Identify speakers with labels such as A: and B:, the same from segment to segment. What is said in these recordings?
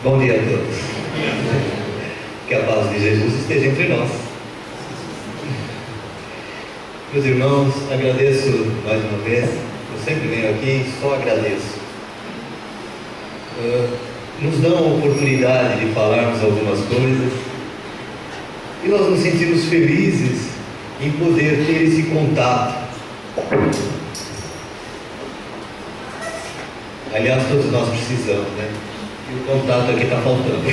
A: Bom dia a todos. Que a paz de Jesus esteja entre nós. Meus irmãos, agradeço mais uma vez. Eu sempre venho aqui e só agradeço. Nos dão a oportunidade de falarmos algumas coisas e nós nos sentimos felizes em poder ter esse contato. Aliás, todos nós precisamos, né? E o contato aqui está faltando.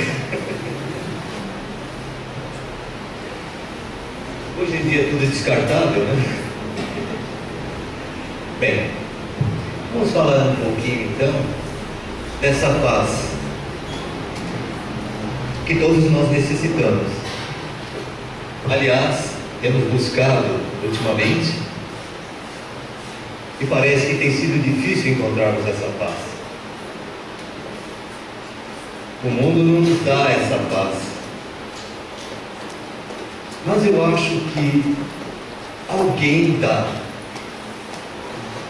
A: Hoje em dia tudo é descartável, né? Bem, vamos falar um pouquinho então dessa paz que todos nós necessitamos. Aliás, temos buscado ultimamente e parece que tem sido difícil encontrarmos essa paz. O mundo não nos dá essa paz. Mas eu acho que alguém dá.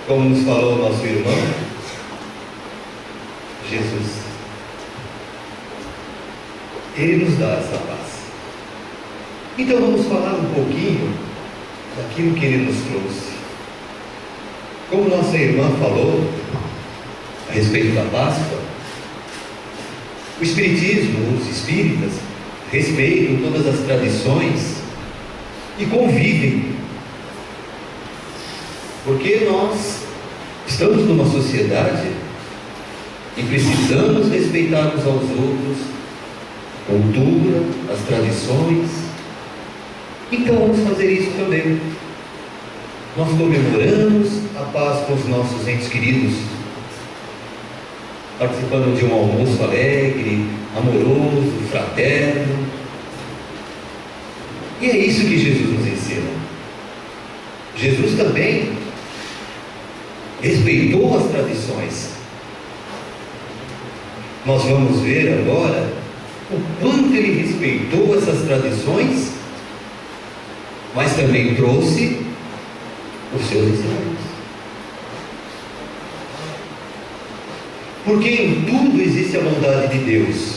A: Como nos falou nosso irmão, Jesus. Ele nos dá essa paz. Então vamos falar um pouquinho daquilo que Ele nos trouxe. Como nossa irmã falou a respeito da Páscoa, o Espiritismo, os espíritas, respeitam todas as tradições e convivem, porque nós estamos numa sociedade e precisamos respeitar uns aos outros, cultura, as tradições. Então vamos fazer isso também. Nós comemoramos a paz com os nossos entes queridos, participando de um almoço alegre, amoroso, fraterno. E é isso que Jesus nos ensina. Jesus também respeitou as tradições. Nós vamos ver agora o quanto Ele respeitou essas tradições, mas também trouxe os seus ensinamentos. Porque em tudo existe a bondade de Deus.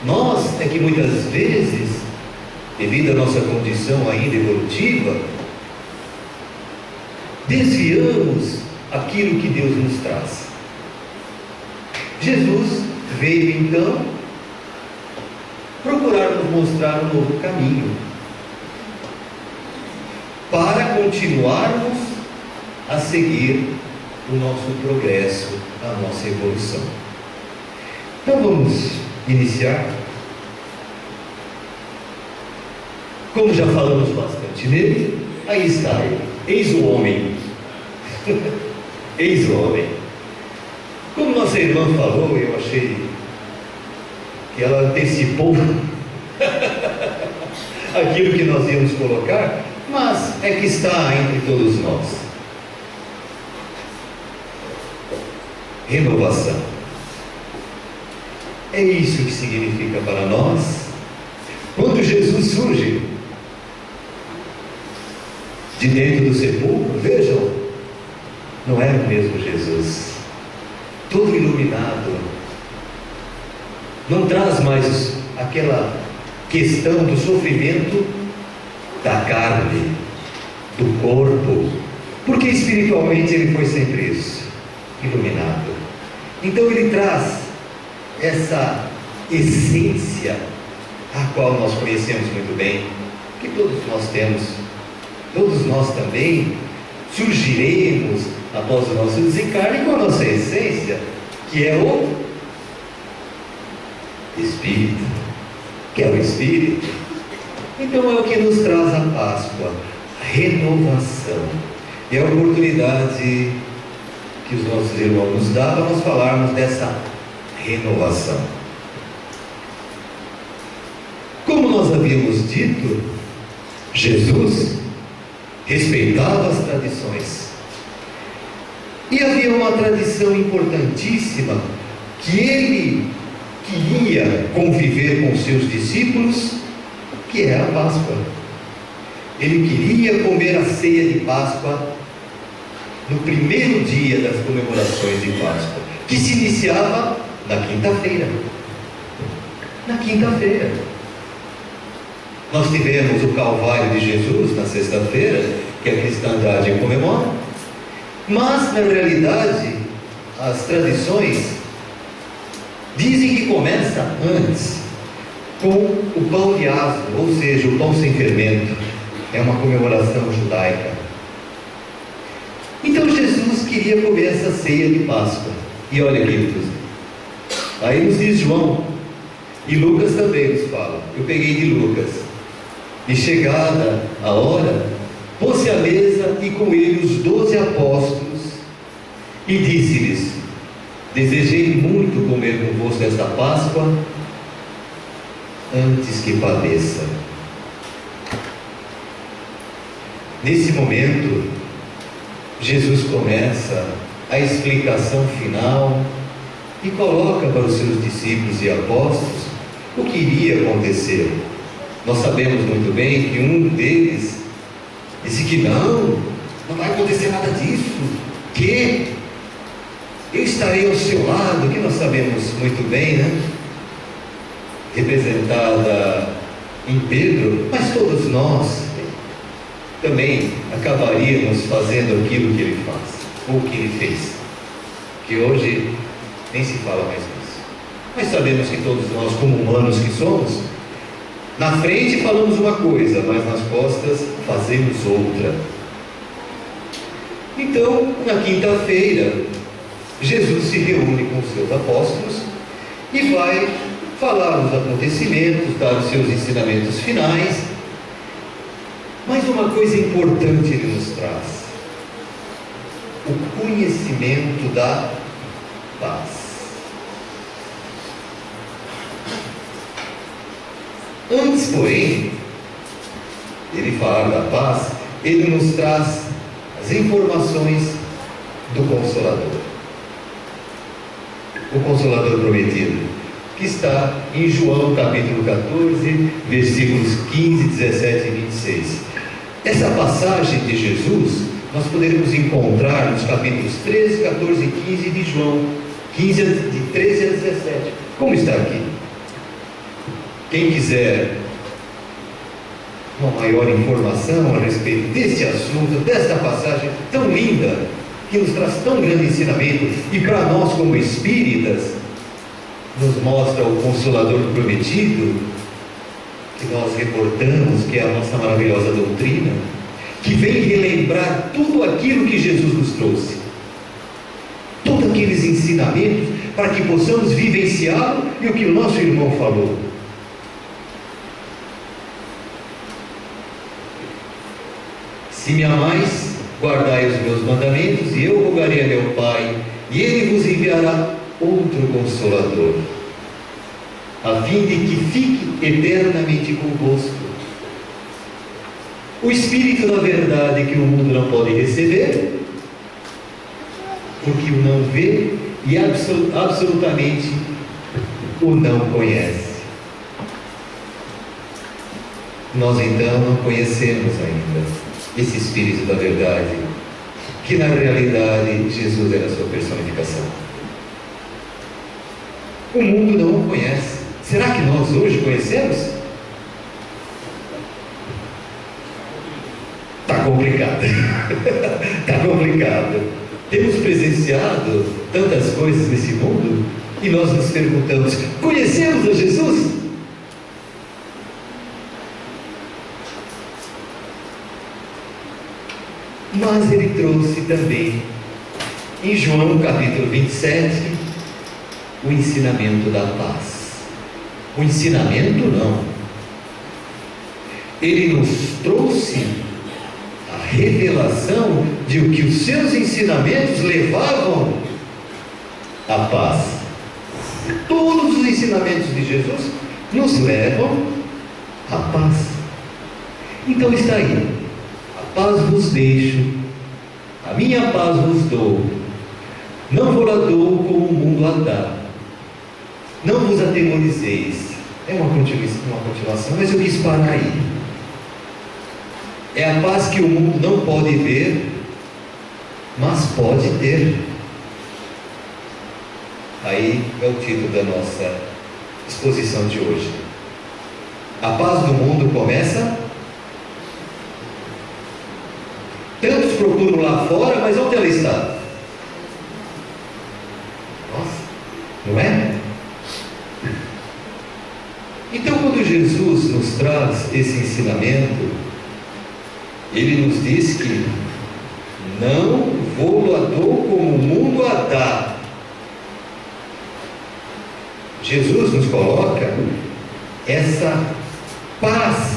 A: Nós é que muitas vezes, devido à nossa condição ainda evolutiva, desviamos aquilo que Deus nos traz. Jesus veio então procurar nos mostrar um novo caminho para continuarmos a seguir o nosso progresso, a nossa evolução. Então vamos iniciar. Como já falamos bastante nele, aí está ele. Eis o homem. Eis o homem. Como nossa irmã falou, eu achei que ela antecipou aquilo que nós íamos colocar, mas é que está entre todos nós. Renovação. É isso que significa para nós quando Jesus surge de dentro do sepulcro. Vejam, não era o mesmo Jesus, todo iluminado. Não traz mais aquela questão do sofrimento da carne, do corpo, porque espiritualmente Ele foi sempre isso, iluminado. Então Ele traz essa essência a qual nós conhecemos muito bem, que todos nós temos. Todos nós também surgiremos após o nosso desencarne com a nossa essência, que é o Espírito, que é o Espírito. Então é o que nos traz a Páscoa, a renovação. E a oportunidade que os nossos irmãos nos dão para nós falarmos dessa renovação. Como nós havíamos dito, Jesus respeitava as tradições. E havia uma tradição importantíssima que Ele queria conviver com seus discípulos, que é a Páscoa. Ele queria comer a ceia de Páscoa no primeiro dia das comemorações de Páscoa, que se iniciava Na quinta-feira. Na quinta-feira. Nós tivemos o Calvário de Jesus na sexta-feira, que a cristandade comemora, mas na realidade as tradições dizem que começa antes, com o pão de asno, ou seja, o pão sem fermento. É uma comemoração judaica. Então Jesus queria comer essa ceia de Páscoa. E olha, queridos, aí nos diz João, e Lucas também nos fala. Eu peguei de Lucas. E chegada a hora, pôs-se à mesa e com ele os 12 apóstolos, e disse-lhes: desejei muito comer convosco esta Páscoa, antes que padeça. Nesse momento, Jesus começa a explicação final e coloca para os seus discípulos e apóstolos o que iria acontecer. Nós sabemos muito bem que um deles disse que não vai acontecer nada disso, que eu estarei ao seu lado, que nós sabemos muito bem, né? Representada em Pedro, mas todos nós também acabaríamos fazendo aquilo que ele faz, ou que ele fez, que hoje nem se fala mais nisso. Mas sabemos que todos nós, como humanos que somos, na frente falamos uma coisa, mas nas costas fazemos outra. Então, na quinta-feira, Jesus se reúne com os seus apóstolos e vai falar os acontecimentos, dar os seus ensinamentos finais. Mas uma coisa importante ele nos traz: o conhecimento da paz. Antes, porém, ele falar da paz, ele nos traz as informações do Consolador. O Consolador prometido, que está em João capítulo 14, versículos 15, 17 e 26. Essa passagem de Jesus nós poderemos encontrar nos capítulos 13, 14 e 15 de João, 15, de 13 a 17. Como está aqui? Quem quiser uma maior informação a respeito desse assunto, desta passagem tão linda, que nos traz tão grande ensinamento, e para nós como espíritas, nos mostra o Consolador prometido, que nós reportamos, que é a nossa maravilhosa doutrina, que vem relembrar tudo aquilo que Jesus nos trouxe, todos aqueles ensinamentos, para que possamos vivenciá-lo, e o que o nosso irmão falou. Se me amais, guardai os meus mandamentos, e eu rogarei a meu Pai, e Ele vos enviará outro Consolador, a fim de que fique eternamente convosco. O Espírito da verdade, que o mundo não pode receber, porque o não vê e absolutamente o não conhece. Nós então não conhecemos ainda esse Espírito da verdade, que na realidade Jesus era a sua personificação. O mundo não o conhece. Será que nós hoje conhecemos? Está complicado. Está complicado. Temos presenciado tantas coisas nesse mundo e nós nos perguntamos: conhecemos a Jesus? Mas ele trouxe também, em João capítulo 27, o ensinamento da paz. O ensinamento não. Ele nos trouxe a revelação de o que os seus ensinamentos levavam à paz. Todos os ensinamentos de Jesus nos levam à paz. Então está aí: a paz vos deixo, a minha paz vos dou, não vos a dou como o mundo a dá. Não vos atemorizeis. É uma continuação, mas eu quis parar aí. É a paz que o mundo não pode ver, mas pode ter. Aí é o título da nossa exposição de hoje. A paz do mundo começa. Tantos procuram lá fora, mas onde ela está? Nossa, não é? Então, quando Jesus nos traz esse ensinamento, Ele nos diz que não vou-lo a dou como o mundo a dá. Jesus nos coloca essa paz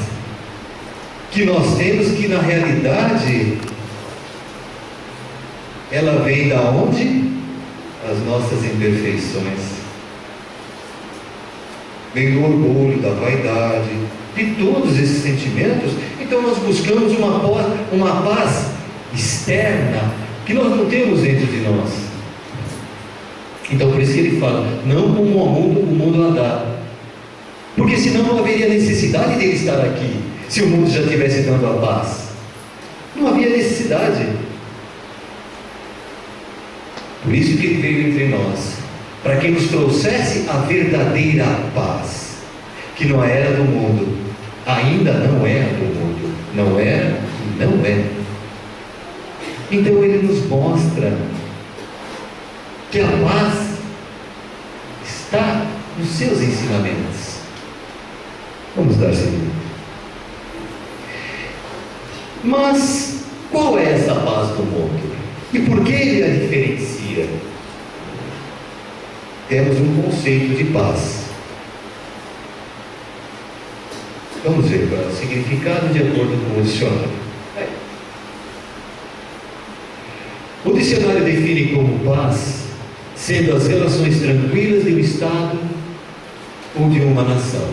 A: que nós temos, que na realidade ela vem da onde? As nossas imperfeições. Vem do orgulho, da vaidade, de todos esses sentimentos. Então nós buscamos uma paz externa que nós não temos dentro de nós. Então por isso que ele fala, não como o mundo a dá. Porque senão não haveria necessidade dele estar aqui, se o mundo já estivesse dando a paz. Não havia necessidade. Por isso que ele veio entre nós, para que nos trouxesse a verdadeira paz, que não era do mundo, ainda não é do mundo, não era e não é. Então ele nos mostra que a paz está nos seus ensinamentos. Vamos dar seguimento. Mas qual é essa paz do mundo? E por que ele a diferencia? Temos um conceito de paz. Vamos ver qual é o significado de acordo com o dicionário. O dicionário define como paz sendo as relações tranquilas de um Estado ou de uma nação.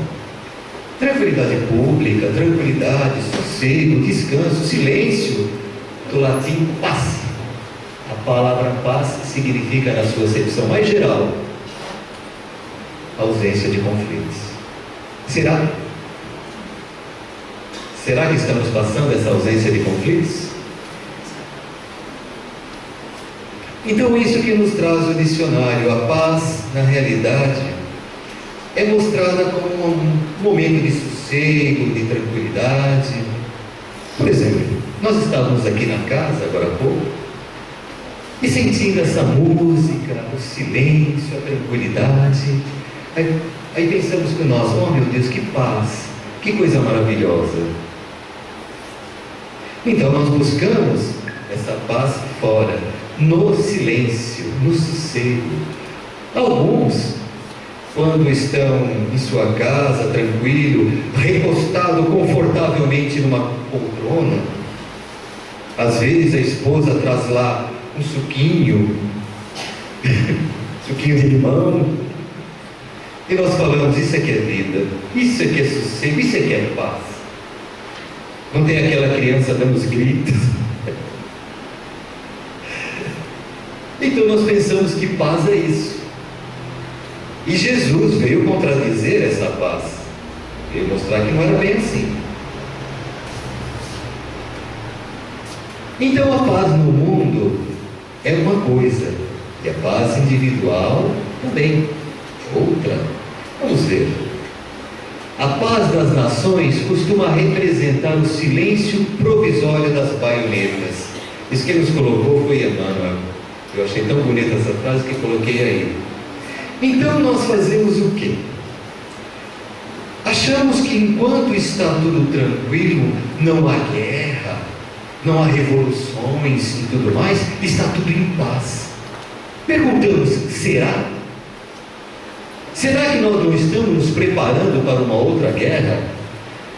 A: Tranquilidade pública, tranquilidade, sossego, descanso, silêncio, do latim paz. A palavra paz significa, na sua acepção mais geral, ausência de conflitos. Será? Será que estamos passando essa ausência de conflitos? Então, isso que nos traz o dicionário. A paz, na realidade, é mostrada como um momento de sossego, de tranquilidade. Por exemplo, nós estávamos aqui na casa, agora há pouco, e sentindo essa música, o silêncio, a tranquilidade. Aí pensamos com nós, oh meu Deus, que paz, que coisa maravilhosa. Então nós buscamos essa paz fora, no silêncio, no sossego. Alguns, quando estão em sua casa, tranquilo, recostado confortavelmente numa poltrona, às vezes a esposa traz lá um suquinho, suquinho de limão, e nós falamos, isso é que é vida, isso é que é sossego, isso é que é paz. Não tem aquela criança dando os gritos. Então nós pensamos que paz é isso. E Jesus veio contradizer essa paz, veio mostrar que não era bem assim. Então a paz no mundo é uma coisa, e a paz individual também outra. Vamos ver. A paz das nações costuma representar o silêncio provisório das baionetas. Isso que nos colocou foi Emmanuel. Eu achei tão bonita essa frase que coloquei aí. Então nós fazemos o quê? Achamos que enquanto está tudo tranquilo, não há guerra, não há revoluções e tudo mais, está tudo em paz. Perguntamos, será? Será que nós não estamos nos preparando para uma outra guerra?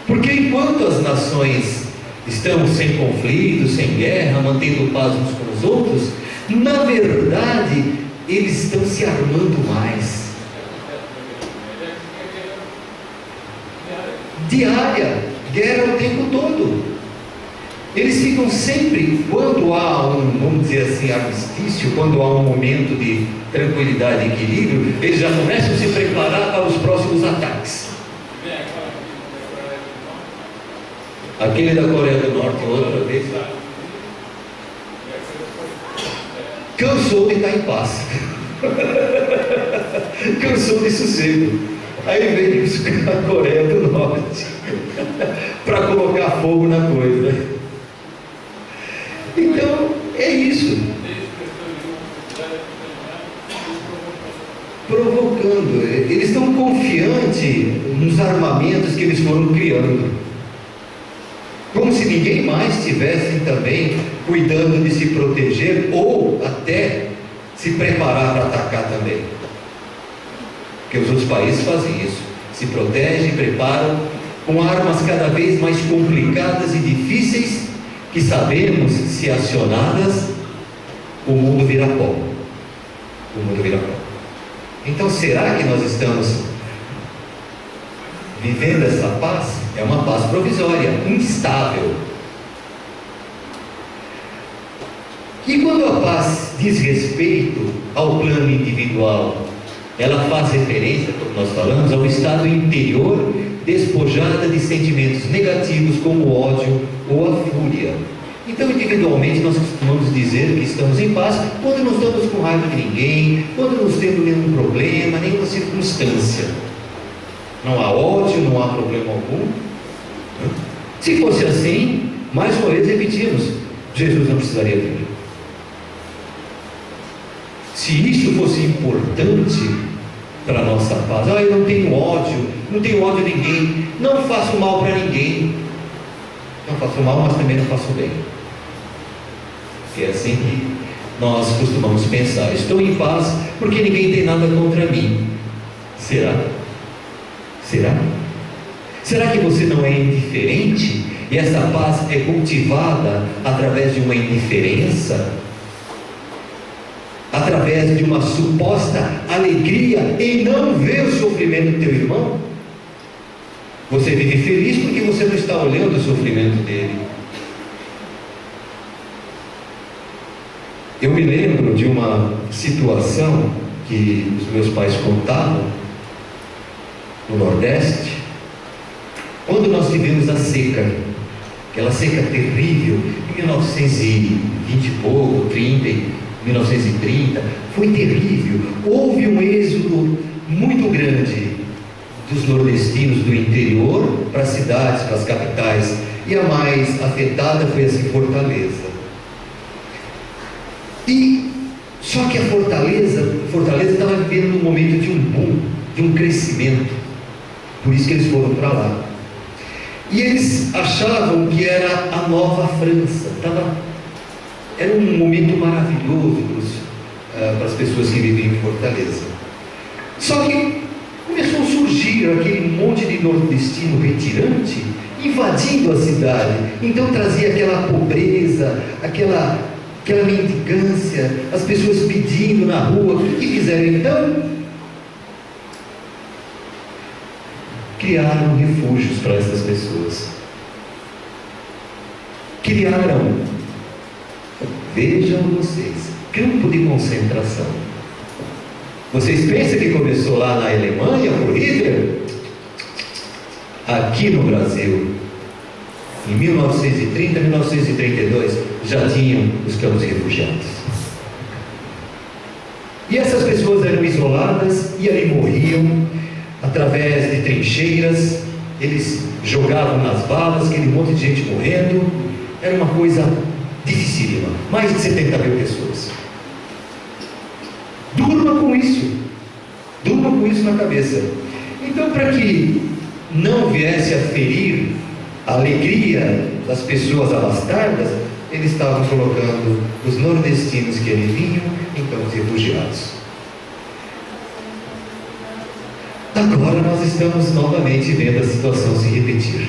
A: Porque enquanto as nações estão sem conflito, sem guerra, mantendo paz uns com os outros, na verdade, eles estão se armando mais. Diária, guerra o tempo todo. Eles ficam sempre, quando há vamos dizer assim, armistício, quando há um momento de tranquilidade e equilíbrio, eles já começam a se preparar para os próximos ataques. Aquele da Coreia do Norte, outra vez, cansou de estar em paz. cansou de sossego. Aí veio a Coreia do Norte para colocar fogo na coisa. Então, é isso. Provocando. Eles estão confiantes nos armamentos que eles foram criando. Como se ninguém mais estivesse também cuidando de se proteger ou até se preparar para atacar também. Porque os outros países fazem isso. Se protegem, preparam com armas cada vez mais complicadas e difíceis, que sabemos, se acionadas, o mundo vira pó. O mundo vira pó. Então, será que nós estamos vivendo essa paz? É uma paz provisória, instável. E quando a paz diz respeito ao plano individual, ela faz referência, como nós falamos, ao estado interior despojada de sentimentos negativos como o ódio ou a fúria. Então, individualmente, nós costumamos dizer que estamos em paz quando não estamos com raiva de ninguém, quando não temos nenhum problema, nenhuma circunstância. Não há ódio, não há problema algum. Se fosse assim, mais uma vez repetimos, Jesus não precisaria vir. Se isso fosse importante para a nossa paz, eu não tenho ódio de ninguém, não faço mal para ninguém, não faço mal, mas também não faço bem. É assim que nós costumamos pensar. Estou em paz porque ninguém tem nada contra mim. Será? Será que você não é indiferente e essa paz é cultivada através de uma indiferença? Através de uma suposta alegria em não ver o sofrimento do teu irmão? Você vive feliz porque você não está olhando o sofrimento dele. Eu me lembro de uma situação que os meus pais contavam no Nordeste, quando nós tivemos a seca, aquela seca terrível, em 1920 e pouco, 1930, foi terrível. Houve um êxodo muito grande dos nordestinos do interior para as cidades, para as capitais, e a mais afetada foi essa Fortaleza. E só que a Fortaleza estava vivendo um momento de um boom, de um crescimento, por isso que eles foram para lá. E eles achavam que era a nova França. Era um momento maravilhoso para as pessoas que viviam em Fortaleza. Só que começou a surgir aquele monte de nordestino retirante invadindo a cidade. Então trazia aquela pobreza, aquela mendicância, as pessoas pedindo na rua. O que fizeram então? Criaram refúgios para essas pessoas. Vejam vocês, campo de concentração. Vocês pensam que começou lá na Alemanha por Hitler? Aqui no Brasil, em 1930, 1932, já tinham os campos de refugiados. E essas pessoas eram isoladas e ali morriam através de trincheiras. Eles jogavam nas balas, aquele monte de gente morrendo. Era uma coisa dificílima. Mais de 70 mil pessoas. Durma com isso na cabeça. Então, para que não viesse a ferir a alegria das pessoas abastadas, eles estavam colocando os nordestinos que ali vinham em campos de refugiados. Agora nós estamos novamente vendo a situação se repetir.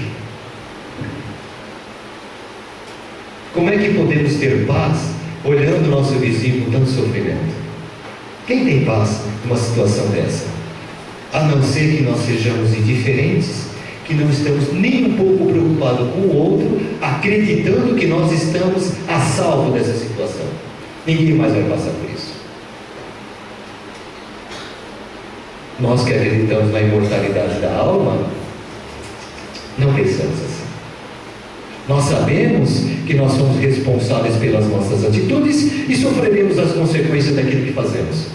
A: Como é que podemos ter paz olhando o nosso vizinho com tanto sofrimento? Quem tem paz numa situação dessa? A não ser que nós sejamos indiferentes, que não estamos nem um pouco preocupados com o outro, acreditando que nós estamos a salvo dessa situação. Ninguém mais vai passar por isso. Nós que acreditamos na imortalidade da alma, não pensamos assim. Nós sabemos que nós somos responsáveis pelas nossas atitudes e sofreremos as consequências daquilo que fazemos.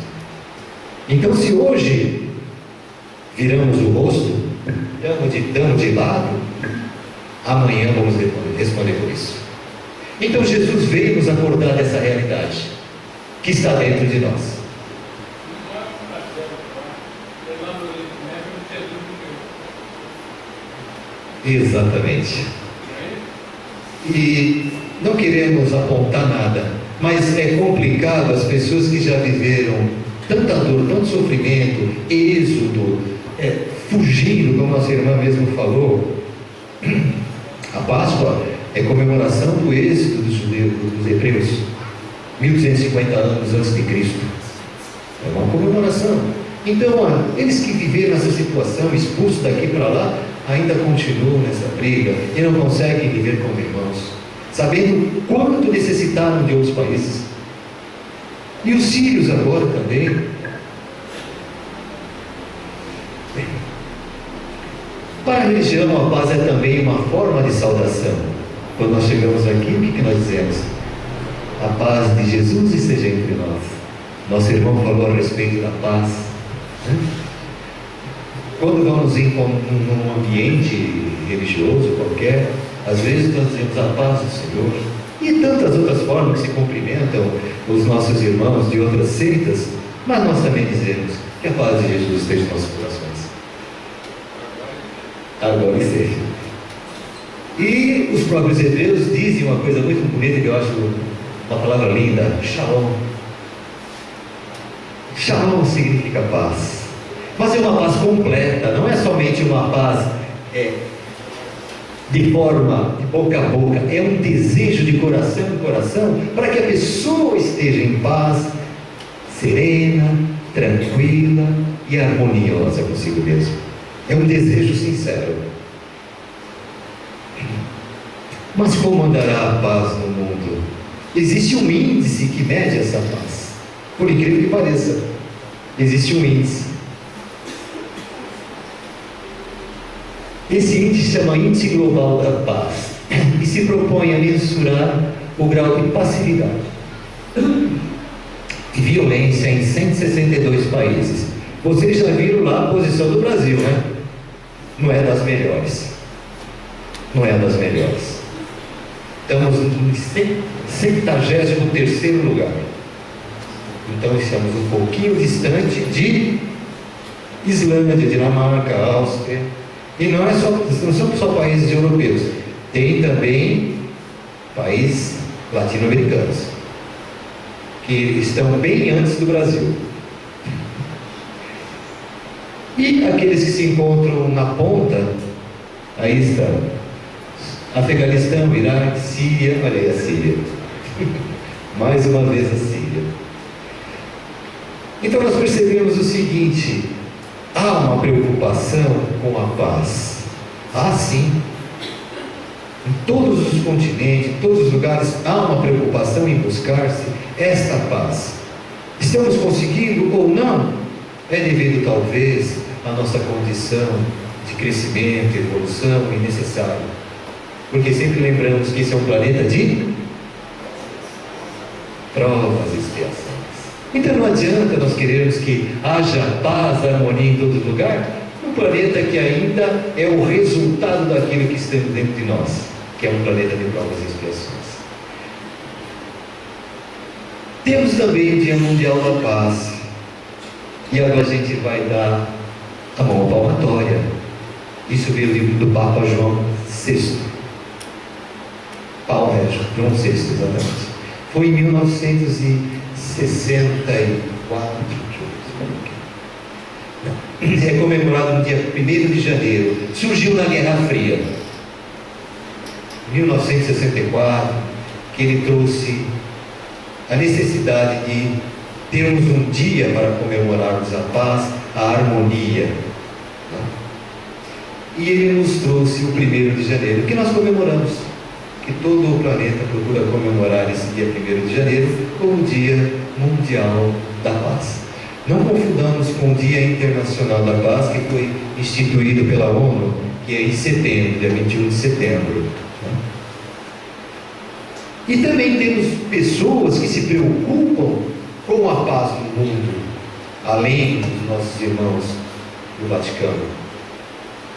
A: Então, se hoje viramos o rosto, damos de lado, amanhã vamos responder por isso. Então Jesus veio nos acordar dessa realidade que está dentro de nós. Exatamente. E não queremos apontar nada, mas é complicado as pessoas que já viveram tanta dor, tanto sofrimento, êxodo, fugindo, como nossa irmã mesmo falou. A Páscoa é comemoração do êxodo dos judeus, dos hebreus, 1250 anos antes de Cristo. É uma comemoração. Então, eles que viveram essa situação, expulsos daqui para lá, ainda continuam nessa briga e não conseguem viver como irmãos, sabendo quanto necessitaram de outros países. E os sírios agora também. Para a religião, a paz é também uma forma de saudação. Quando nós chegamos aqui, o que nós dizemos? A paz de Jesus esteja entre nós. Nosso irmão falou a respeito da paz. Quando vamos num ambiente religioso qualquer, às vezes nós dizemos a paz do Senhor. E tantas outras formas que se cumprimentam os nossos irmãos de outras seitas, mas nós também dizemos que a paz de Jesus esteja em nossos corações. Agora esteja. E os próprios hebreus dizem uma coisa muito bonita que eu acho uma palavra linda: Shalom. Shalom significa paz. Mas é uma paz completa, não é somente uma paz de forma, de boca a boca, é um desejo de coração em coração, para que a pessoa esteja em paz, serena, tranquila e harmoniosa consigo mesmo. É um desejo sincero. Mas como andará a paz no mundo? Existe um índice que mede essa paz. Por incrível que pareça, existe um índice. Esse índice chama Índice Global da Paz e se propõe a mensurar o grau de passividade e violência em 162 países. Vocês já viram lá a posição do Brasil, né? Não é das melhores. Não é das melhores. Estamos em 73º lugar. Então estamos um pouquinho distante de Islândia, Dinamarca, Áustria. E não são só países europeus, tem também países latino-americanos que estão bem antes do Brasil. E aqueles que se encontram na ponta, aí estão Afeganistão, Iraque, Síria. Olha aí a Síria. Mais uma vez a Síria. Então nós percebemos o seguinte: há uma preocupação com a paz. Há sim. Em todos os continentes, em todos os lugares, há uma preocupação em buscar-se esta paz. Estamos conseguindo ou não? É devido talvez à nossa condição de crescimento, evolução e necessário. Porque sempre lembramos que esse é um planeta de provas e expiações. Então não adianta nós querermos que haja paz, harmonia em todo lugar, um planeta que ainda é o resultado daquilo que está dentro de nós, que é um planeta de provas e expiações. Temos também o Dia Mundial da Paz, e agora a gente vai dar a mão palmatória. Isso veio do livro do Papa João VI. João VI, exatamente. Foi em 1964, é comemorado no dia 1º de janeiro. Surgiu na Guerra Fria, 1964, que ele trouxe a necessidade de termos um dia para comemorarmos a paz, a harmonia. E ele nos trouxe o 1º de janeiro, que nós comemoramos, que todo o planeta procura comemorar esse dia 1º de janeiro como o Dia Mundial da Paz. Não confundamos com o Dia Internacional da Paz, que foi instituído pela ONU, que é em setembro, dia 21 de setembro. E também temos pessoas que se preocupam com a paz no mundo. além dos nossos irmãos do Vaticano.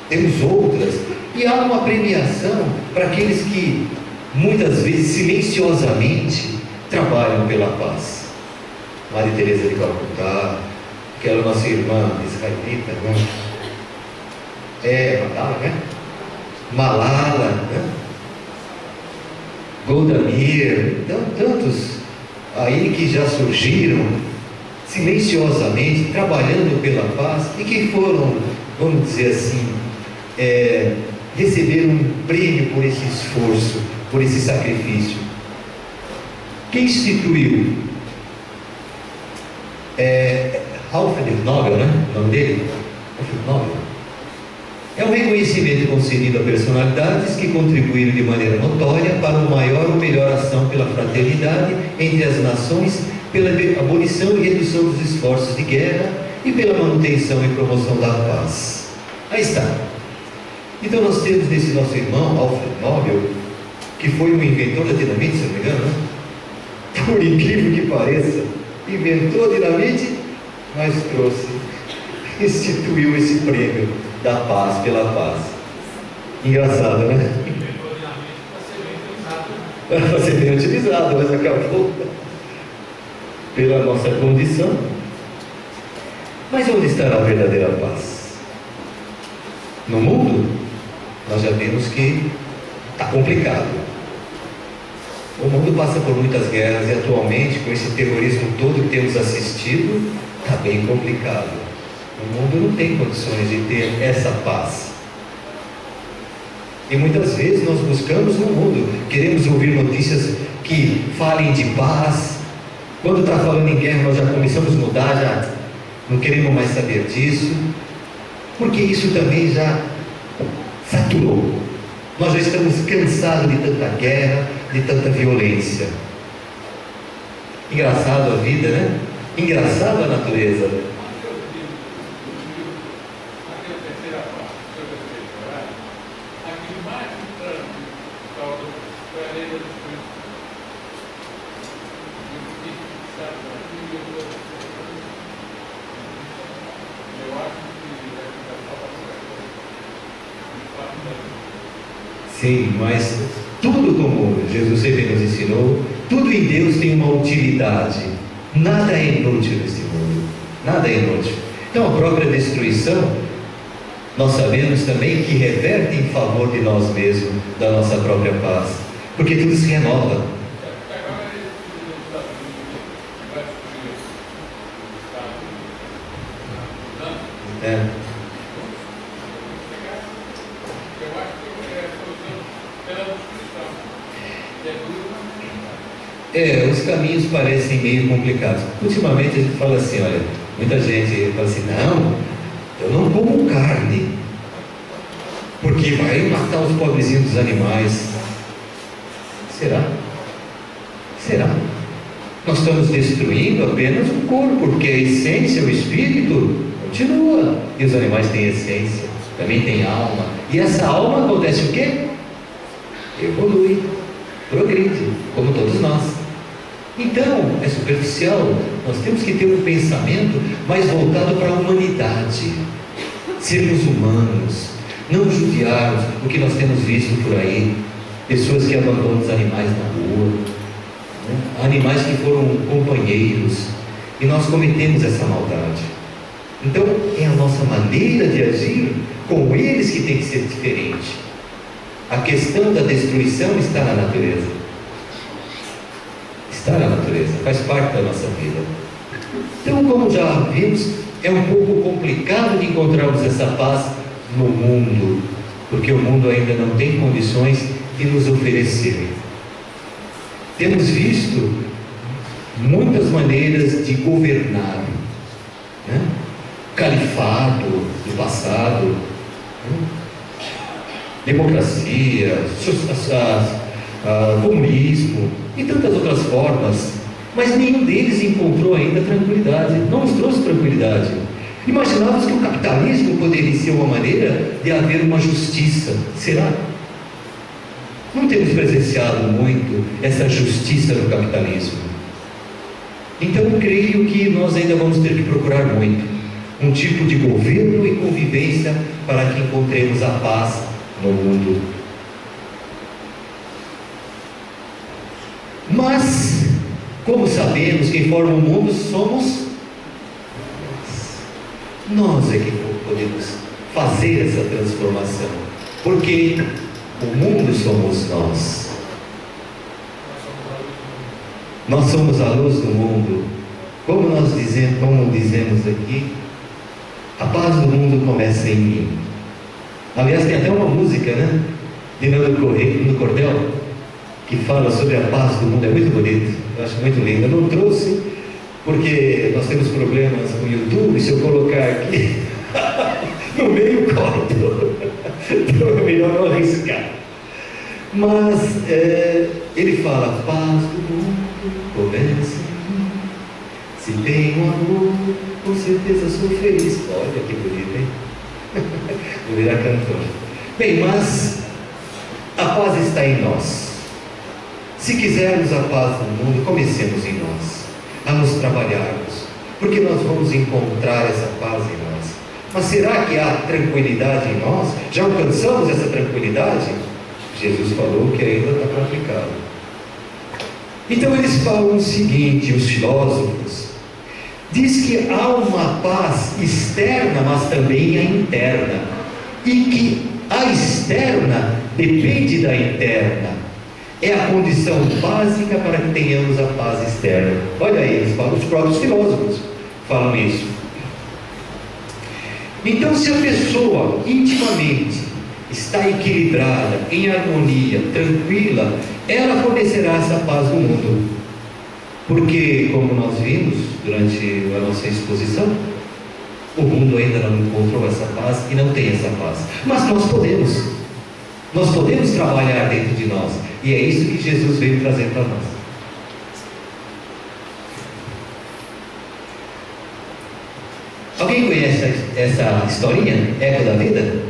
A: Temos outras, e há uma premiação para aqueles que muitas vezes silenciosamente trabalham pela paz. Maria Teresa de Calcutá, aquela nossa irmã israelita, né? Malala, né? Malala, né? Golda Meir, tantos aí que já surgiram silenciosamente, trabalhando pela paz, e que foram, vamos dizer assim, receberam um prêmio por esse esforço, por esse sacrifício. Quem instituiu? Alfred Nobel, né? O nome dele? Alfred Nobel. É um reconhecimento concedido a personalidades que contribuíram de maneira notória para uma maior ou melhor ação pela fraternidade entre as nações, pela abolição e redução dos esforços de guerra e pela manutenção e promoção da paz. Aí está. Então nós temos nesse nosso irmão, Alfred Nobel, que foi um inventor da dinamite, se não me engano, né? Por incrível que pareça, inventou a dinamite, mas instituiu esse prêmio da paz pela paz. Engraçado, né? Para ser bem utilizado, mas acabou pela nossa condição. Mas onde estará a verdadeira paz? No mundo? Nós já vimos que está complicado. O mundo passa por muitas guerras e atualmente, com esse terrorismo todo que temos assistido, está bem complicado. O mundo não tem condições de ter essa paz. E muitas vezes nós buscamos no mundo, queremos ouvir notícias que falem de paz. Quando está falando em guerra, nós já começamos a mudar, já não queremos mais saber disso, porque isso também já saturou. Nós já estamos cansados de tanta guerra, de tanta violência. Engraçado a vida, né? Engraçado a natureza. Sim, mas tudo, como Jesus sempre nos ensinou, tudo em Deus tem uma utilidade. Nada é inútil nesse mundo. Nada é inútil. Então a própria destruição, nós sabemos também que reverte em favor de nós mesmos, da nossa própria paz. Porque tudo se renova. Os caminhos parecem meio complicados. Ultimamente a gente fala assim, olha, muita gente fala assim, não, eu não como carne, porque vai matar os pobrezinhos dos animais. Será? Será? Nós estamos destruindo apenas o corpo, porque a essência, o espírito, continua. E os animais têm essência, também têm alma. E essa alma acontece o quê? Evolui, progride, como todos nós. Então, é superficial. Nós temos que ter um pensamento mais voltado para a humanidade, sermos humanos, não judiarmos o que nós temos visto por aí, pessoas que abandonam os animais na rua, né? Animais que foram companheiros, e nós cometemos essa maldade. Então é a nossa maneira de agir com eles que tem que ser diferente. A questão da destruição está na natureza. Está na natureza, faz parte da nossa vida. Então, como já vimos, é um pouco complicado de encontrarmos essa paz no mundo, porque o mundo ainda não tem condições de nos oferecer. Temos visto muitas maneiras de governar, né? Califado do passado, né? Democracia, comunismo e tantas outras formas, mas nenhum deles encontrou ainda tranquilidade, não nos trouxe tranquilidade. Imaginávamos que o capitalismo poderia ser uma maneira de haver uma justiça. Será? Não temos presenciado muito essa justiça no capitalismo. Então eu creio que nós ainda vamos ter que procurar muito um tipo de governo e convivência para que encontremos a paz no mundo. Mas, como sabemos, quem forma o mundo somos nós é que podemos fazer essa transformação, porque o mundo somos nós. Nós somos a luz do mundo. Como dizemos aqui, a paz do mundo começa em mim. Aliás, tem até uma música, né? De Nando Cordel, que fala sobre a paz do mundo. É muito bonito, eu acho muito lindo. Eu não trouxe porque nós temos problemas com o YouTube. Se eu colocar aqui no meio corto, então é melhor não arriscar. Mas ele fala: paz do mundo começa em mim. Se tenho amor, com certeza sou feliz. Olha que bonito, hein? Vou virar cantor. Bem, mas a paz está em nós. Se quisermos a paz no mundo, comecemos em nós, a nos trabalharmos, porque nós vamos encontrar essa paz em nós. Mas será que há tranquilidade em nós? Já alcançamos essa tranquilidade? Jesus falou que ainda está para aplicá-la. Então eles falam o seguinte, os filósofos: diz que há uma paz externa, mas também a interna, e que a externa depende da interna. É a condição básica para que tenhamos a paz externa. Olha aí, eles falam, os próprios filósofos falam isso. Então, se a pessoa intimamente está equilibrada, em harmonia, tranquila, ela fornecerá essa paz no mundo. Porque, como nós vimos durante a nossa exposição, o mundo ainda não encontrou essa paz e não tem essa paz. Mas nós podemos trabalhar dentro de nós, e é isso que Jesus veio trazer para nós. Alguém conhece essa historinha, Eco da Vida?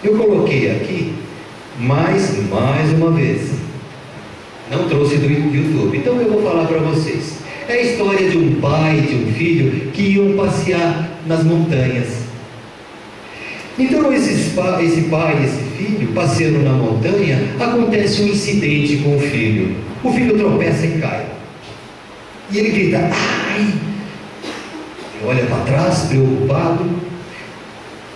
A: Eu coloquei aqui mais uma vez. Não trouxe do YouTube, então eu vou falar para vocês. É a história de um pai e de um filho que iam passear nas montanhas. Então esse pai e esse filho, passeando na montanha, acontece um incidente com o filho. O filho tropeça e cai. E ele grita: ai! Ele olha para trás, preocupado.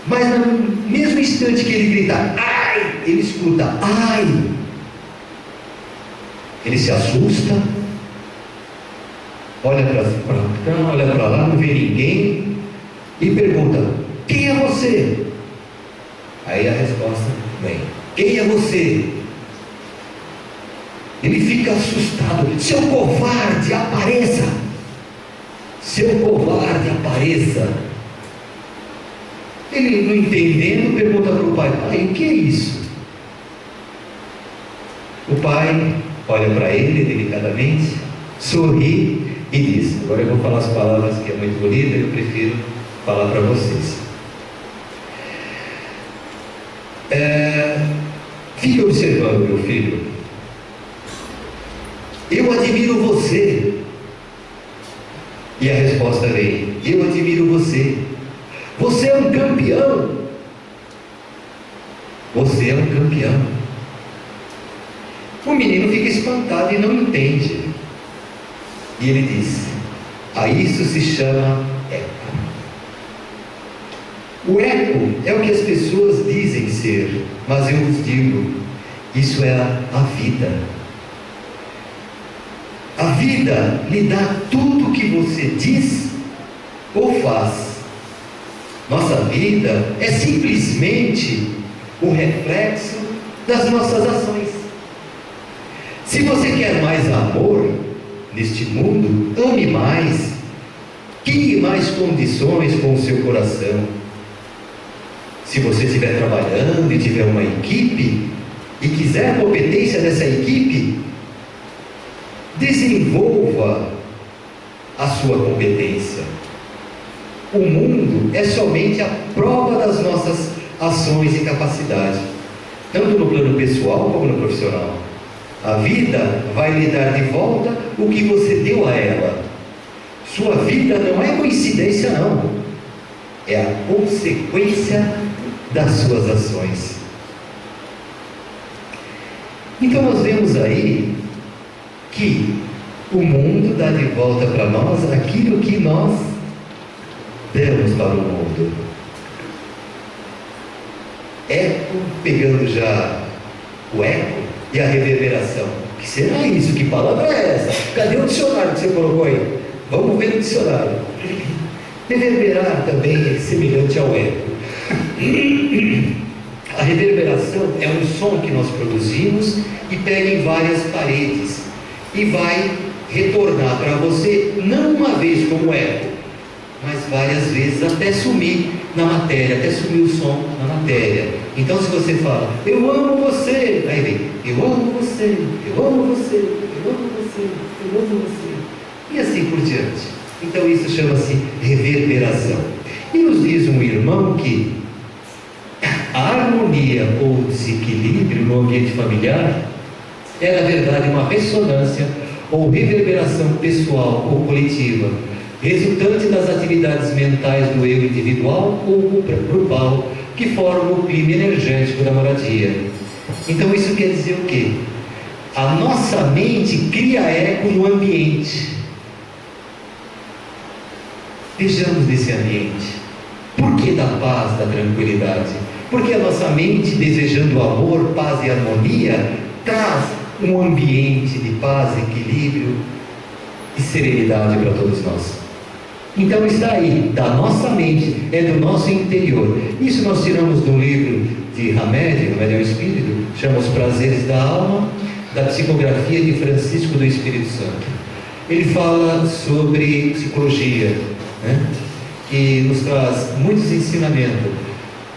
A: Mas no mesmo instante que ele grita ai, ele escuta ai. Ele se assusta, olha para cá, olha para lá, não vê ninguém e pergunta: quem é você? Aí a resposta vem: quem é você? Ele fica assustado: seu covarde, apareça! Seu covarde, apareça! Ele, não entendendo, pergunta para o pai: pai, o que é isso? O pai olha para ele delicadamente, sorri e diz: agora eu vou falar as palavras que é muito bonita, eu prefiro falar para vocês. Fique observando, meu filho. Eu admiro você. E a resposta vem: eu admiro você. Você é um campeão. Você é um campeão. O menino fica espantado e não entende. E ele diz: a isso se chama eco. O eco é o que as pessoas dizem ser, mas eu vos digo, isso é a vida. A vida lhe dá tudo o que você diz ou faz. Nossa vida é simplesmente o reflexo das nossas ações. Se você quer mais amor neste mundo, ame mais, crie mais condições com o seu coração. Se você estiver trabalhando e tiver uma equipe e quiser a competência dessa equipe, desenvolva a sua competência. O mundo é somente a prova das nossas ações e capacidade, tanto no plano pessoal como no profissional. A vida vai lhe dar de volta o que você deu a ela. Sua vida não é coincidência, não. É a consequência das suas ações. Então nós vemos aí que o mundo dá de volta para nós aquilo que nós demos para o mundo. Eco, pegando já o eco e a reverberação. O que será isso? Que palavra é essa? Cadê o dicionário que você colocou aí? Vamos ver no dicionário. Reverberar também é semelhante ao eco. A reverberação é um som que nós produzimos e pega em várias paredes e vai retornar para você, não uma vez como eco, mas várias vezes até sumir na matéria, até sumir o som na matéria. Então se você fala, eu amo você, aí vem, eu amo você, eu amo você, eu amo você, eu amo você, e assim por diante. Então isso chama-se reverberação. E nos diz um irmão que a harmonia ou desequilíbrio no ambiente familiar é na verdade uma ressonância ou reverberação pessoal ou coletiva, resultante das atividades mentais do eu individual ou grupal, que formam o clima energético da moradia. Então isso quer dizer o quê? A nossa mente cria eco no ambiente. Vejamos desse ambiente. Por que da paz, da tranquilidade? Porque a nossa mente, desejando amor, paz e harmonia, traz um ambiente de paz, equilíbrio e serenidade para todos nós. Então está aí, da nossa mente, é do nosso interior. Isso nós tiramos do livro de Hamed é um espírito, chama Os Prazeres da Alma, da psicografia de Francisco do Espírito Santo. Ele fala sobre psicologia, né? E nos traz muitos ensinamentos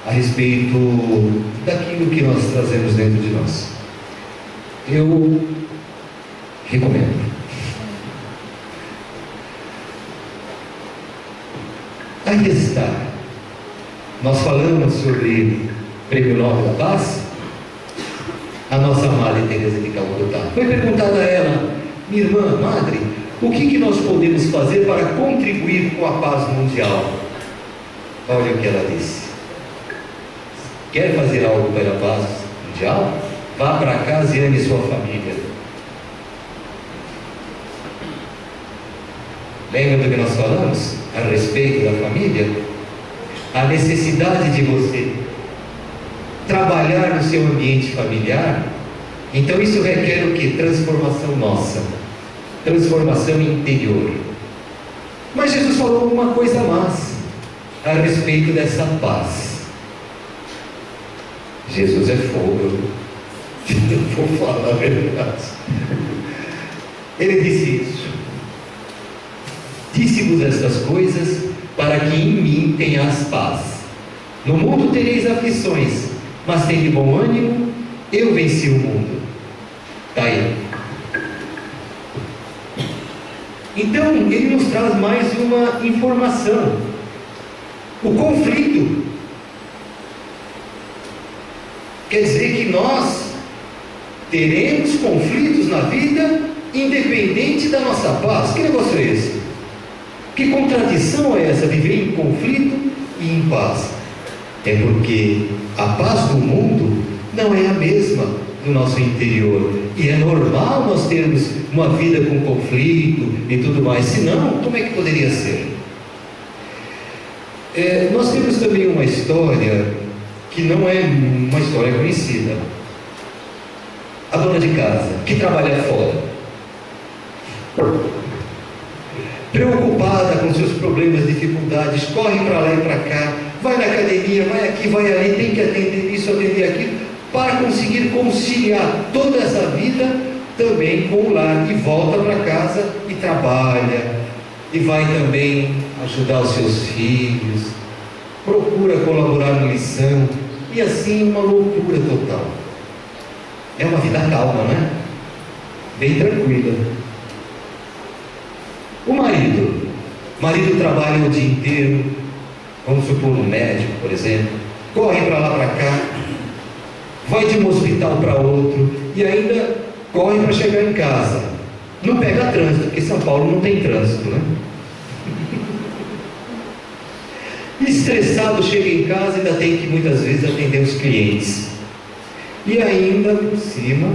A: a respeito daquilo que nós trazemos dentro de nós. Eu recomendo. Aí está. Nós falamos sobre Prêmio Nobel da Paz. A nossa Madre Teresa de Calcutá. Foi perguntada a ela, minha irmã, Madre, o que nós podemos fazer para contribuir com a paz mundial? Olha o que ela disse. Quer fazer algo para a paz mundial? Vá para casa e ame sua família. Lembra do que nós falamos a respeito da família? A necessidade de você trabalhar no seu ambiente familiar. Então isso requer o que? Transformação nossa, transformação interior. Mas Jesus falou alguma coisa mais a respeito dessa paz. Jesus é fogo. Eu vou falar a verdade. Ele disse isso. Disse-vos estas coisas para que em mim tenhas paz. No mundo tereis aflições, mas tem de bom ânimo, eu venci o mundo. Está aí. Então ele nos traz mais uma informação. O conflito quer dizer que nós teremos conflitos na vida independente da nossa paz. Que negócio é esse? Que contradição é essa? Viver em conflito e em paz. É porque a paz do mundo não é a mesma do nosso interior, e é normal nós termos uma vida com conflito e tudo mais, senão como é que poderia ser? Nós temos também uma história que não é uma história conhecida. A dona de casa que trabalha fora, preocupada com seus problemas, dificuldades, corre para lá e para cá, vai na academia, vai aqui, vai ali, tem que atender isso, atender aquilo, para conseguir conciliar toda essa vida também com o lar, e volta para casa e trabalha, e vai também ajudar os seus filhos, procura colaborar na lição, e assim uma loucura total. É uma vida calma, né? Bem tranquila. O marido trabalha o dia inteiro, vamos supor um médico, por exemplo, corre para lá para cá, vai de um hospital para outro, e ainda corre para chegar em casa, não pega trânsito, porque São Paulo não tem trânsito, né? Estressado, chega em casa e ainda tem que muitas vezes atender os clientes, e ainda por cima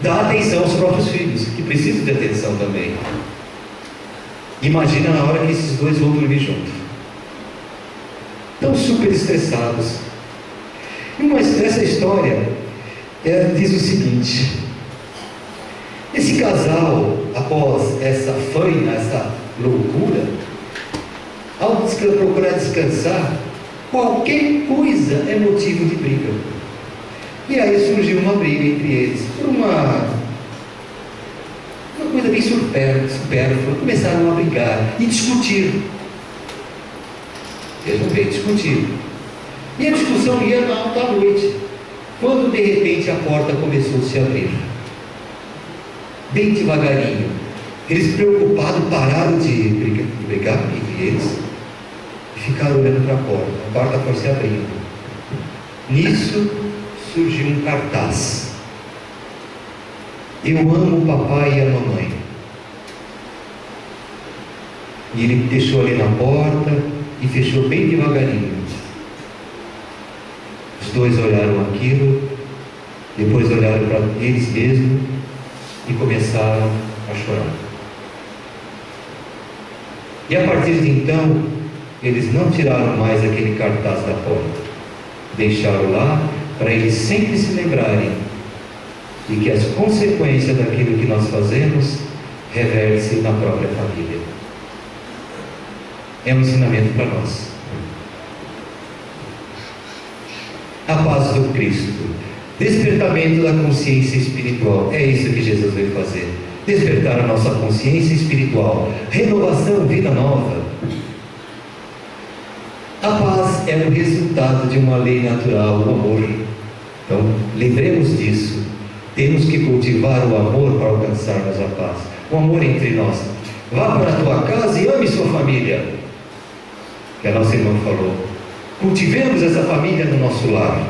A: dá atenção aos próprios filhos, que precisam de atenção também. Imagina na hora que esses dois vão dormir juntos, estão super estressados. E essa história diz o seguinte: esse casal, após essa faina, essa loucura, ao procurar descansar, qualquer coisa é motivo de briga. E aí surgiu uma briga entre eles, por uma coisa bem supérflua. Começaram a brigar e discutir. Resolveram discutir. E a discussão ia na alta noite, quando de repente a porta começou a se abrir. Bem devagarinho. Eles, preocupados, pararam de brigar entre eles e ficaram olhando para a porta foi se abrindo. Nisso surgiu um cartaz: eu amo o papai e a mamãe. E ele deixou ali na porta e fechou bem devagarinho. Os dois olharam aquilo, depois olharam para eles mesmos e começaram a chorar. E a partir de então, eles não tiraram mais aquele cartaz da porta. Deixaram lá para eles sempre se lembrarem de que as consequências daquilo que nós fazemos reverte-se na própria família. É um ensinamento para nós. A paz do Cristo, despertamento da consciência espiritual, é isso que Jesus veio fazer: despertar a nossa consciência espiritual, renovação, vida nova. A paz é o resultado de uma lei natural, o amor. Então, lembremos disso. Temos que cultivar o amor para alcançarmos a paz. O amor entre nós. Vá para a tua casa e ame sua família, que a nossa irmã falou. Cultivemos essa família no nosso lar.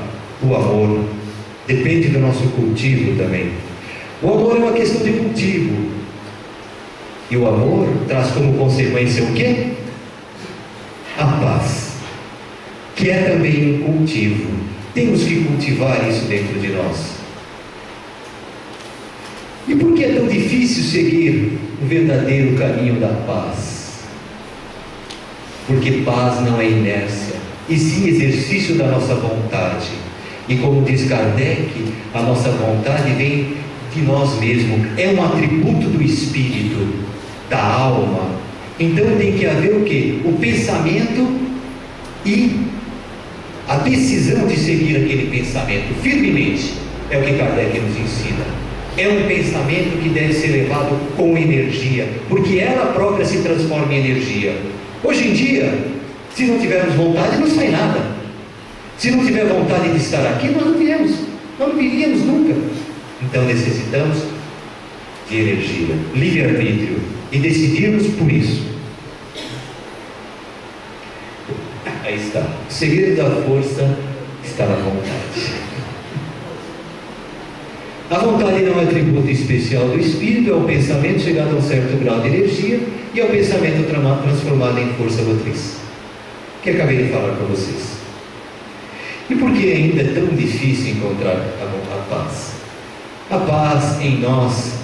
A: O amor depende do nosso cultivo também. O amor é uma questão de cultivo. E o amor traz como consequência o quê? A paz, que é também um cultivo. Temos que cultivar isso dentro de nós. E por que é tão difícil seguir o verdadeiro caminho da paz? Porque paz não é inércia, e sim exercício da nossa vontade. E como diz Kardec, a nossa vontade vem de nós mesmos, é um atributo do espírito, da alma. Então tem que haver o quê? O pensamento e a decisão de seguir aquele pensamento firmemente. É o que Kardec nos ensina. É um pensamento que deve ser levado com energia, porque ela própria se transforma em energia. Hoje em dia, se não tivermos vontade, não sai nada. Se não tiver vontade de estar aqui, nós não viríamos nunca. Então necessitamos de energia, livre-arbítrio, e decidirmos por isso. Aí está. O segredo da força está na vontade. A vontade não é atributo especial do espírito, é o pensamento chegado a um certo grau de energia, e é o pensamento transformado em força motriz, que acabei de falar para vocês. E por que ainda é tão difícil encontrar a paz? A paz em nós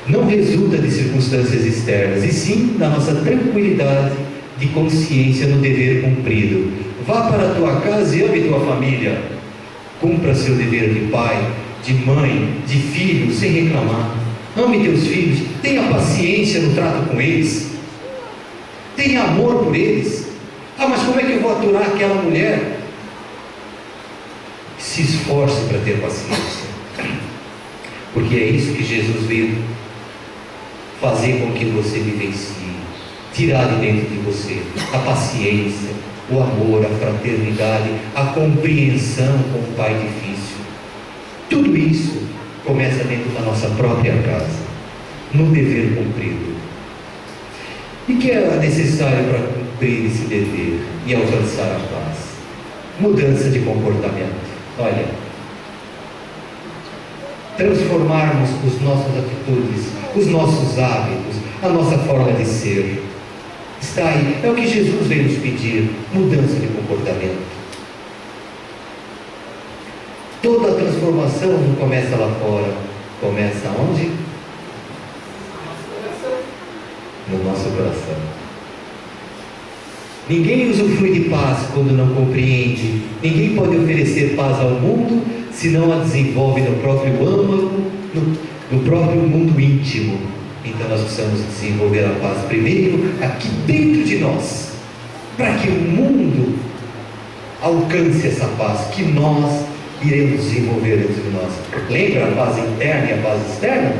A: não resulta de circunstâncias externas, e sim da nossa tranquilidade de consciência no dever cumprido. Vá para a tua casa e ame tua família. Cumpra seu dever de pai, de mãe, de filho, sem reclamar. Ame teus filhos, tenha paciência no trato com eles, tenha amor por eles. Ah, mas como é que eu vou aturar aquela mulher? Se esforce para ter paciência, porque é isso que Jesus veio fazer com que você vivencie, tirar de dentro de você a paciência, o amor, a fraternidade, a compreensão com o pai difícil. Tudo isso começa dentro da nossa própria casa, no dever cumprido. E que é necessário para cumprir esse dever e alcançar a paz? Mudança de comportamento. Olha, transformarmos as nossas atitudes, os nossos hábitos, a nossa forma de ser. Está aí, é o que Jesus veio nos pedir, mudança de comportamento. Toda a transformação não começa lá fora, começa onde? No nosso coração. Ninguém usufrui de paz quando não compreende. Ninguém pode oferecer paz ao mundo se não a desenvolve no próprio âmago, no próprio mundo íntimo. Então nós precisamos desenvolver a paz primeiro aqui dentro de nós, para que o mundo alcance essa paz que nós iremos desenvolver dentro de nós. Lembra a paz interna e a paz externa?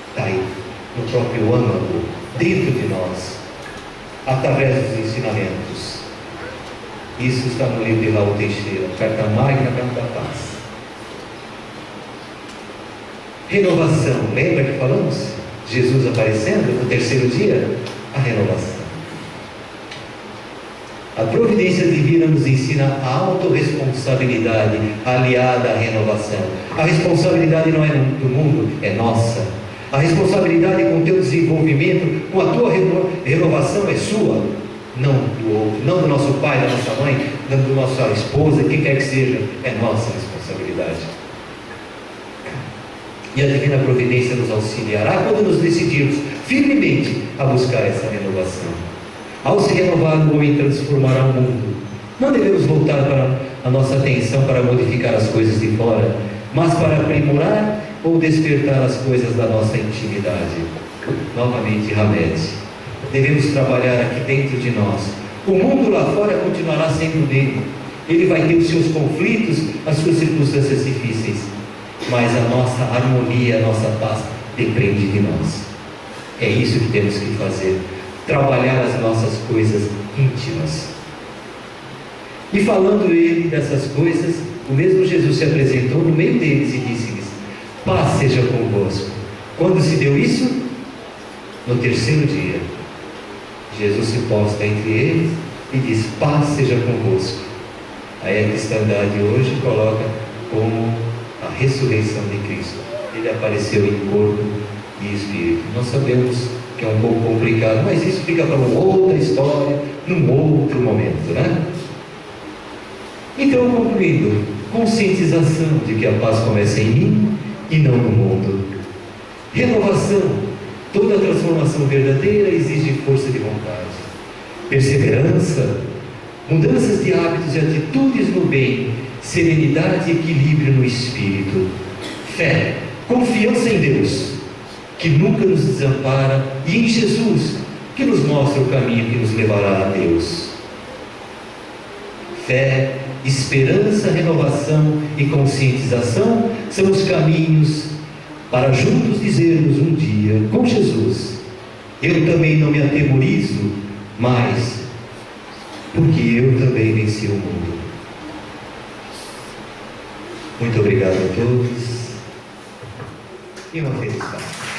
A: Está aí, no próprio âmago, dentro de nós, através dos ensinamentos. Isso está no livro de Raul Teixeira, Carta Magna, Carta da Paz. Renovação, lembra que falamos? Jesus aparecendo no terceiro dia? A renovação. A providência divina nos ensina a autorresponsabilidade aliada à renovação. A responsabilidade não é do mundo, é nossa. A responsabilidade com o teu desenvolvimento, com a tua renovação é sua, não do outro, não do nosso pai, da nossa mãe, não da nossa esposa, quem quer que seja, é nossa responsabilidade. E a divina providência nos auxiliará quando nos decidirmos firmemente a buscar essa renovação. Ao se renovar, o homem transformará o mundo. Não devemos voltar para a nossa atenção para modificar as coisas de fora, mas para aprimorar ou despertar as coisas da nossa intimidade. Novamente, Hamed, devemos trabalhar aqui dentro de nós. O mundo lá fora continuará sendo dele. Ele vai ter os seus conflitos, as suas circunstâncias difíceis, mas a nossa harmonia, a nossa paz depende de nós. É isso que temos que fazer, trabalhar as nossas coisas íntimas. E falando ele dessas coisas, o mesmo Jesus se apresentou no meio deles e disse-lhes: paz seja convosco. Quando se deu isso? No terceiro dia. Jesus se posta entre eles e diz: paz seja convosco. Aí a cristandade hoje coloca como a ressurreição de Cristo. Ele apareceu em corpo e espírito. Nós sabemos que é um pouco complicado, mas isso fica para uma outra história, num outro momento, né? Então, concluindo, conscientização de que a paz começa em mim e não no mundo. Renovação. Toda transformação verdadeira exige força de vontade, perseverança, mudanças de hábitos e atitudes no bem, serenidade e equilíbrio no espírito, fé, confiança em Deus, que nunca nos desampara, e em Jesus, que nos mostra o caminho que nos levará a Deus. Fé, esperança, renovação e conscientização são os caminhos para juntos dizermos um dia com Jesus: eu também não me atemorizo mais, porque eu também venci o mundo. Muito obrigado a todos e uma feliz tarde.